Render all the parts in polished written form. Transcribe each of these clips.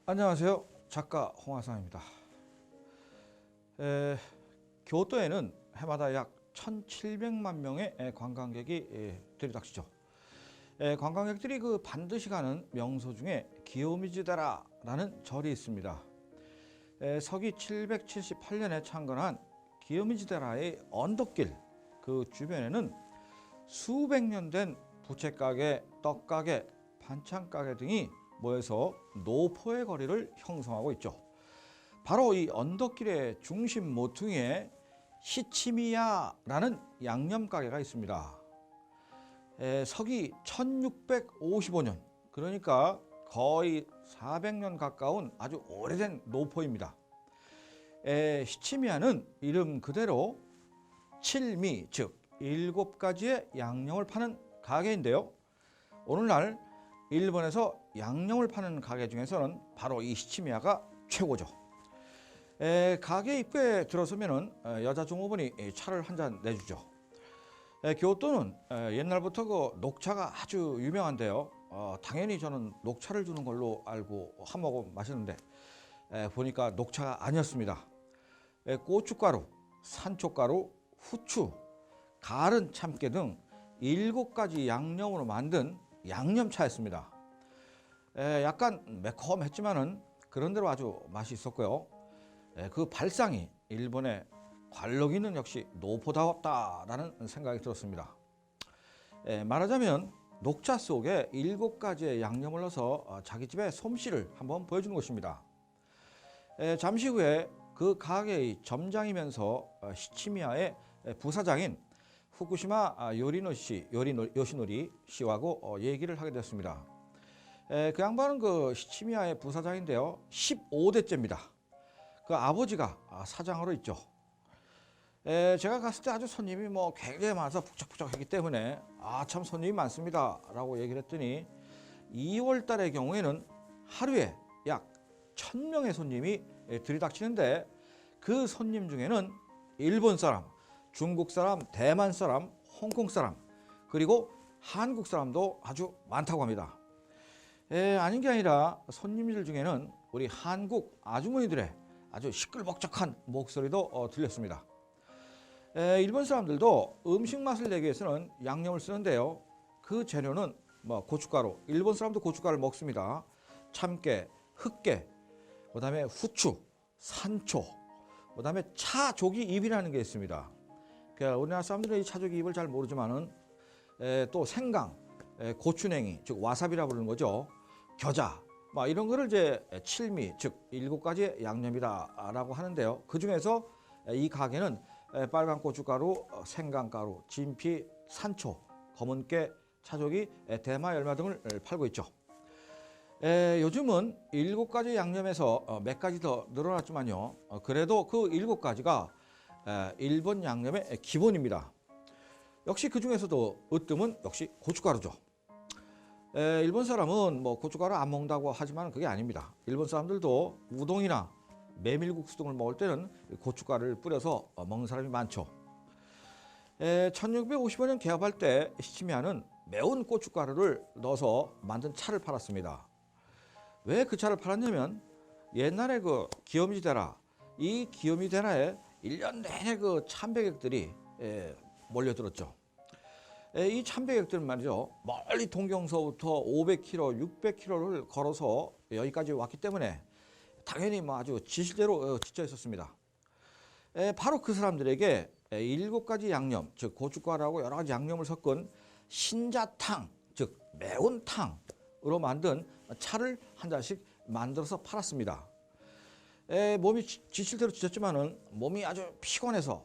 안녕하세요. 작가 홍하상입니다. 교토에는 해마다 약 1,700만 명의 관광객이 들이닥치죠. 관광객들이 반드시 가는 명소 중에 기요미즈다라는 절이 있습니다. 서기 778년에 창건한 기요미즈다라의 언덕길 그 주변에는 수백 년 된 부채가게, 떡가게, 반찬가게 등이 모여서 노포의 거리를 형성하고 있죠. 바로 이 언덕길의 중심 모퉁이에 시치미야라는 양념가게가 있습니다. 서기 1655년, 그러니까 거의 400년 가까운 아주 오래된 노포입니다. 시치미야는 이름 그대로 칠미, 즉 7가지의 양념을 파는 가게인데요. 오늘날 일본에서 양념을 파는 가게 중에서는 바로 이 시치미야가 최고죠. 가게 입구에 들어서면은 여자 종업원이 차를 한 잔 내주죠. 교토는 옛날부터 그 녹차가 아주 유명한데요. 당연히 저는 녹차를 주는 걸로 알고 한 모금 마셨는데 보니까 녹차가 아니었습니다. 고춧가루, 산초가루, 후추, 갈은 참깨 등 7가지 양념으로 만든 양념차였습니다. 약간 매콤했지만은 그런대로 아주 맛이 있었고요. 그 발상이 일본의 관록이는 역시 노포다웠다라는 생각이 들었습니다. 말하자면 녹차 속에 7가지의 양념을 넣어서 자기 집의 솜씨를 한번 보여주는 것입니다. 잠시 후에 그 가게의 점장이면서 시치미야의 부사장인 후쿠시마 요시노리 씨하고 얘기를 하게 됐습니다. 그 양반은 그 시치미야의 부사장인데요. 15대째입니다. 그 아버지가 사장으로 있죠. 제가 갔을 때 아주 손님이 굉장히 많아서 북적북적했기 때문에 참 손님이 많습니다 라고 얘기를 했더니 2월 달의 경우에는 하루에 약 1,000명의 손님이 들이닥치는데 그 손님 중에는 일본 사람, 중국 사람, 대만 사람, 홍콩 사람, 그리고 한국 사람도 아주 많다고 합니다. 아닌 게 아니라 손님들 중에는 우리 한국 아주머니들의 아주 시끌벅적한 목소리도 들렸습니다. 일본 사람들도 음식 맛을 내기 위해서는 양념을 쓰는데요. 그 재료는 고춧가루, 일본 사람도 고춧가루를 먹습니다. 참깨, 흑깨, 그 다음에 후추, 산초, 그 다음에 차조기잎이라는 게 있습니다. 우리나라 사람들은 이 차조기잎을 잘 모르지만은 또 생강, 고추냉이, 즉 와사비라 부르는 거죠. 겨자, 이런 거를 이제 칠미, 즉 7가지의 양념이다라고 하는데요. 그 중에서 이 가게는 빨간 고춧가루, 생강가루, 진피, 산초, 검은깨, 차조기, 대마 열마 등을 팔고 있죠. 요즘은 7가지 양념에서 몇 가지 더 늘어났지만요. 그래도 그 7가지가 일본 양념의 기본입니다. 역시 그 중에서도 으뜸은 역시 고춧가루죠. 일본 사람은 고춧가루 안 먹는다고 하지만 그게 아닙니다. 일본 사람들도 우동이나 메밀국수 등을 먹을 때는 고춧가루를 뿌려서 먹는 사람이 많죠. 1655년 개업할 때 시치미야는 매운 고춧가루를 넣어서 만든 차를 팔았습니다. 왜 그 차를 팔았냐면 옛날에 그 기요미즈다라, 이 기요미즈다라에 1년 내내 그 참배객들이 몰려들었죠. 이 참배객들은 말이죠. 멀리 동경서부터 500km, 600km를 걸어서 여기까지 왔기 때문에 당연히 아주 지실대로 지쳐 있었습니다. 바로 그 사람들에게 7가지 양념, 즉 고춧가루하고 여러 가지 양념을 섞은 신자탕, 즉 매운탕으로 만든 차를 한 잔씩 만들어서 팔았습니다. 몸이 지칠 대로 지쳤지만은 몸이 아주 피곤해서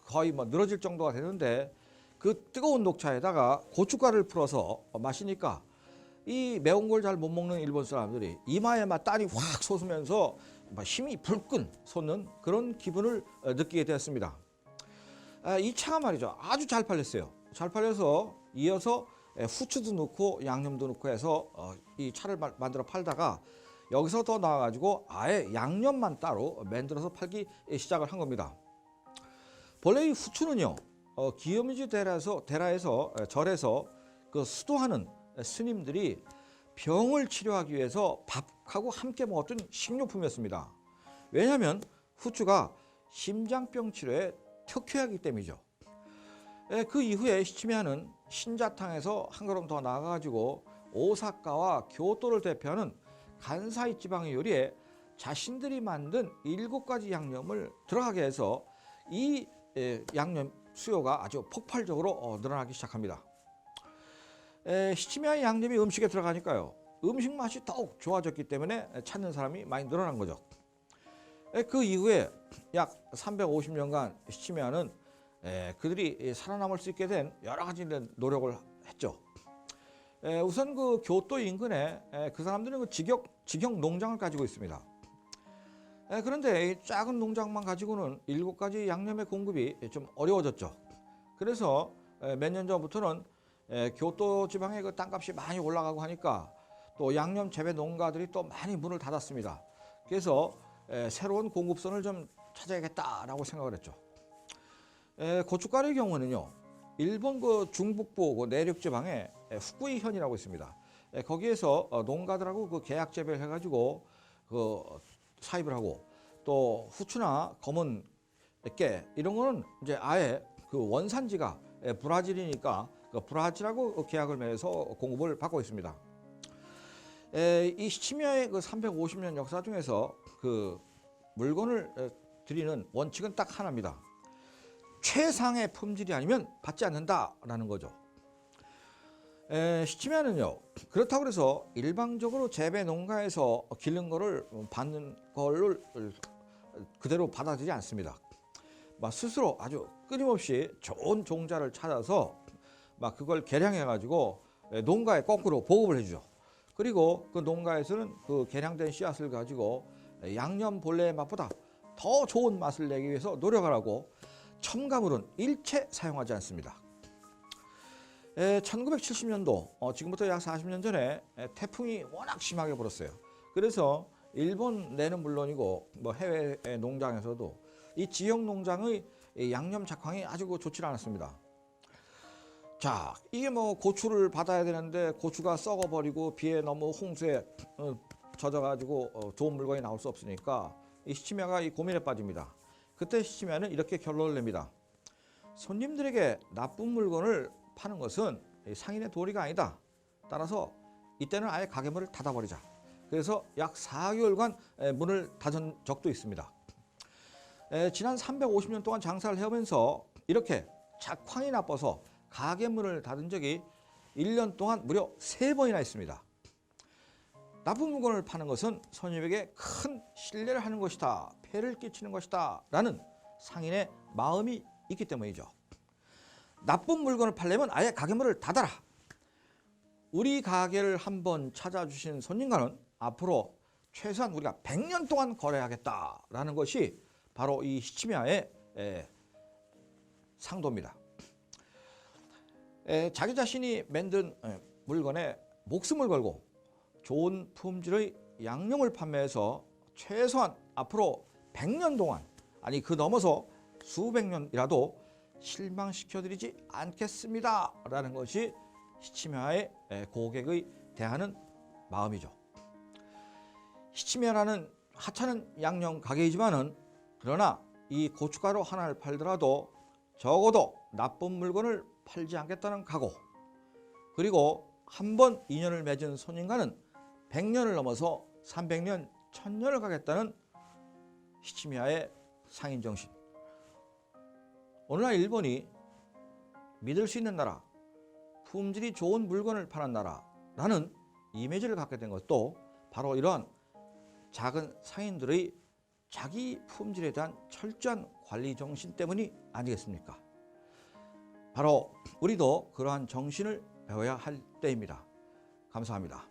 거의 늘어질 정도가 되는데 그 뜨거운 녹차에다가 고춧가루를 풀어서 마시니까 이 매운 걸 잘 못 먹는 일본 사람들이 이마에 땀이 확 솟으면서 힘이 불끈 솟는 그런 기분을 느끼게 되었습니다. 이 차가 말이죠, 아주 잘 팔렸어요. 잘 팔려서 이어서 후추도 넣고 양념도 넣고 해서 이 차를 만들어 팔다가 여기서 더 나와가지고 아예 양념만 따로 만들어서 팔기 시작을 한 겁니다. 본래 이 후추는요, 기요미즈 대라에서 절에서 그 수도하는 스님들이 병을 치료하기 위해서 밥하고 함께 먹었던 식료품이었습니다. 왜냐하면 후추가 심장병 치료에 특효약이기 때문이죠. 그 이후에 시치미야는 신자탕에서 한 걸음 더 나아가지고 오사카와 교토를 대표하는 간사이 지방의 요리에 자신들이 만든 7가지 양념을 들어가게 해서 이 양념 수요가 아주 폭발적으로 늘어나기 시작합니다. 시치미야의 양념이 음식에 들어가니까요, 음식 맛이 더욱 좋아졌기 때문에 찾는 사람이 많이 늘어난 거죠. 그 이후에 약 350년간 시치미야는 그들이 살아남을 수 있게 된 여러 가지 노력을 했죠. 우선 그 교토 인근에 그 사람들은 그 직역 농장을 가지고 있습니다. 그런데 이 작은 농장만 가지고는 7가지 양념의 공급이 좀 어려워졌죠. 그래서 몇 년 전부터는 교토 지방의 그 땅값이 많이 올라가고 하니까 또 양념 재배 농가들이 또 많이 문을 닫았습니다. 그래서 새로운 공급선을 좀 찾아야겠다라고 생각을 했죠. 고춧가루의 경우는요, 일본 그 중북부 그 내륙 지방에 후쿠이현이라고 있습니다. 거기에서 농가들하고 그 계약 재배를 해가지고 그 사입을 하고, 또 후추나 검은 깨 이런 거는 이제 아예 그 원산지가 브라질이니까 그 브라질하고 계약을 맺어서 공급을 받고 있습니다. 이 시치미야의 그 350년 역사 중에서 그 물건을 드리는 원칙은 딱 하나입니다. 최상의 품질이 아니면 받지 않는다라는 거죠. 시치미야는요, 그렇다고 해서 일방적으로 재배 농가에서 기른 거를 받는 거를 그대로 받아들이지 않습니다. 스스로 아주 끊임없이 좋은 종자를 찾아서 그걸 개량해 가지고 농가에 거꾸로 보급을 해주죠. 그리고 그 농가에서는 그 개량된 씨앗을 가지고 양념 본래의 맛보다 더 좋은 맛을 내기 위해서 노력을 하고 첨가물은 일체 사용하지 않습니다. 1970년도, 지금부터 약 40년 전에 태풍이 워낙 심하게 불었어요. 그래서 일본 내는 물론이고 해외 농장에서도 이 지역 농장의 양념 작황이 아주 좋지 않았습니다. 자, 이게 고추를 받아야 되는데 고추가 썩어버리고 비에 너무 홍수에 젖어가지고 좋은 물건이 나올 수 없으니까 이 시치미야가 이 고민에 빠집니다. 그때 시치미야는 이렇게 결론을 냅니다. 손님들에게 나쁜 물건을 파는 것은 상인의 도리가 아니다. 따라서 이때는 아예 가게문을 닫아버리자. 그래서 약 4개월간 문을 닫은 적도 있습니다. 지난 350년 동안 장사를 해오면서 이렇게 작황이 나빠서 가게 문을 닫은 적이 1년 동안 무려 3번이나 있습니다. 나쁜 물건을 파는 것은 손님에게 큰 신뢰를 하는 것이다, 폐를 끼치는 것이다 라는 상인의 마음이 있기 때문이죠. 나쁜 물건을 팔려면 아예 가게 문을 닫아라. 우리 가게를 한번 찾아주신 손님과는 앞으로 최소한 우리가 100년 동안 거래하겠다라는 것이 바로 이 시치미야의 상도입니다. 자기 자신이 만든 물건에 목숨을 걸고 좋은 품질의 양념을 판매해서 최소한 앞으로 100년 동안, 아니 그 넘어서 수백 년이라도 실망시켜드리지 않겠습니다 라는 것이 시치미야의 고객의 대하는 마음이죠. 시치미야라는 하찮은 양념 가게이지만은, 그러나 이 고춧가루 하나를 팔더라도 적어도 나쁜 물건을 팔지 않겠다는 각오, 그리고 한번 인연을 맺은 손님과는 100년을 넘어서 300년, 1000년을 가겠다는 시치미야의 상인정신. 오늘날 일본이 믿을 수 있는 나라, 품질이 좋은 물건을 파는 나라라는 이미지를 갖게 된 것도 바로 이러한 작은 상인들의 자기 품질에 대한 철저한 관리 정신 때문이 아니겠습니까? 바로 우리도 그러한 정신을 배워야 할 때입니다. 감사합니다.